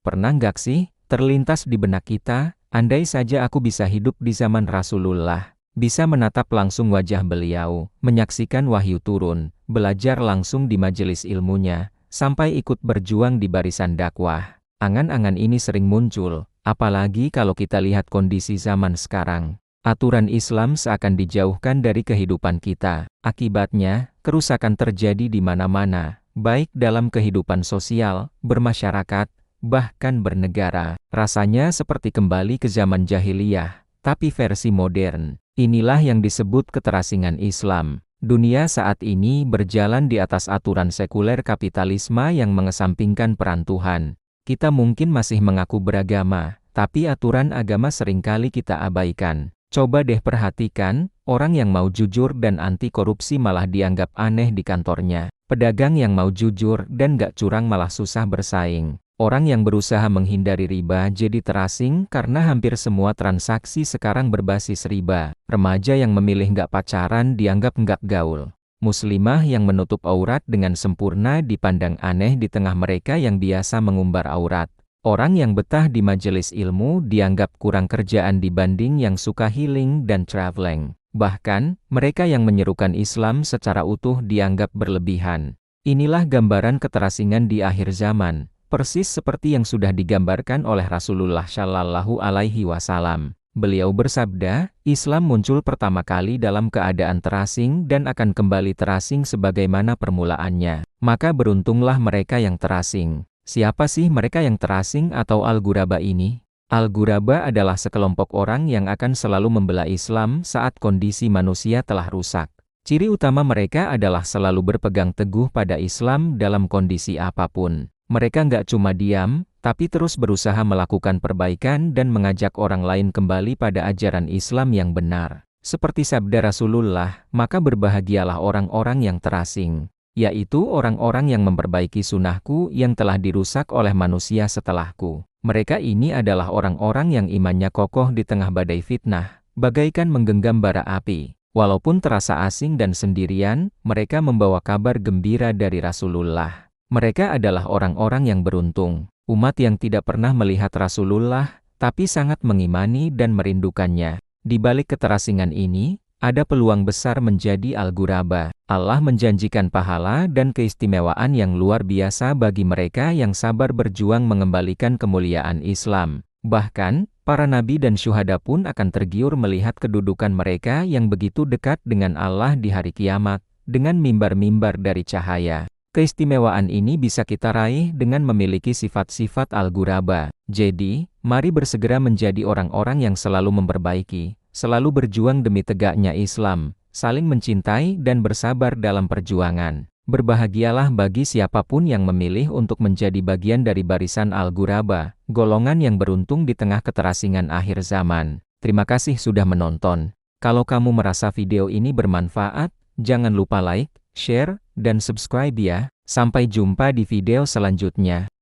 Pernah nggak sih, terlintas di benak kita, andai saja aku bisa hidup di zaman Rasulullah, bisa menatap langsung wajah beliau, menyaksikan wahyu turun, belajar langsung di majelis ilmunya, sampai ikut berjuang di barisan dakwah. Angan-angan ini sering muncul, apalagi kalau kita lihat kondisi zaman sekarang. Aturan Islam seakan dijauhkan dari kehidupan kita. Akibatnya, kerusakan terjadi di mana-mana, baik dalam kehidupan sosial, bermasyarakat, bahkan bernegara. Rasanya seperti kembali ke zaman jahiliyah, tapi versi modern. Inilah yang disebut keterasingan Islam. Dunia saat ini berjalan di atas aturan sekuler kapitalisme yang mengesampingkan peran Tuhan. Kita mungkin masih mengaku beragama, tapi aturan agama seringkali kita abaikan. Coba deh perhatikan, orang yang mau jujur dan anti korupsi malah dianggap aneh di kantornya. Pedagang yang mau jujur dan gak curang malah susah bersaing. Orang yang berusaha menghindari riba jadi terasing karena hampir semua transaksi sekarang berbasis riba. Remaja yang memilih gak pacaran dianggap gak gaul. Muslimah yang menutup aurat dengan sempurna dipandang aneh di tengah mereka yang biasa mengumbar aurat. Orang yang betah di majelis ilmu dianggap kurang kerjaan dibanding yang suka healing dan traveling. Bahkan, mereka yang menyerukan Islam secara utuh dianggap berlebihan. Inilah gambaran keterasingan di akhir zaman, persis seperti yang sudah digambarkan oleh Rasulullah Shallallahu Alaihi Wasallam. Beliau bersabda, Islam muncul pertama kali dalam keadaan terasing dan akan kembali terasing sebagaimana permulaannya. Maka beruntunglah mereka yang terasing. Siapa sih mereka yang terasing atau Al-Ghuraba ini? Al-Ghuraba adalah sekelompok orang yang akan selalu membela Islam saat kondisi manusia telah rusak. Ciri utama mereka adalah selalu berpegang teguh pada Islam dalam kondisi apapun. Mereka nggak cuma diam, tapi terus berusaha melakukan perbaikan dan mengajak orang lain kembali pada ajaran Islam yang benar. Seperti sabda Rasulullah, maka berbahagialah orang-orang yang terasing, yaitu orang-orang yang memperbaiki sunnahku yang telah dirusak oleh manusia setelahku. Mereka ini adalah orang-orang yang imannya kokoh di tengah badai fitnah, bagaikan menggenggam bara api. Walaupun terasa asing dan sendirian, mereka membawa kabar gembira dari Rasulullah. Mereka adalah orang-orang yang beruntung, umat yang tidak pernah melihat Rasulullah, tapi sangat mengimani dan merindukannya. Di balik keterasingan ini, ada peluang besar menjadi Al-Ghuraba. Allah menjanjikan pahala dan keistimewaan yang luar biasa bagi mereka yang sabar berjuang mengembalikan kemuliaan Islam. Bahkan, para nabi dan syuhada pun akan tergiur melihat kedudukan mereka yang begitu dekat dengan Allah di hari kiamat, dengan mimbar-mimbar dari cahaya. Keistimewaan ini bisa kita raih dengan memiliki sifat-sifat Al-Ghuraba. Jadi, mari bersegera menjadi orang-orang yang selalu memperbaiki, selalu berjuang demi tegaknya Islam, saling mencintai dan bersabar dalam perjuangan. Berbahagialah bagi siapapun yang memilih untuk menjadi bagian dari barisan Al-Ghuraba, golongan yang beruntung di tengah keterasingan akhir zaman. Terima kasih sudah menonton. Kalau kamu merasa video ini bermanfaat, jangan lupa like, share, dan subscribe ya. Sampai jumpa di video selanjutnya.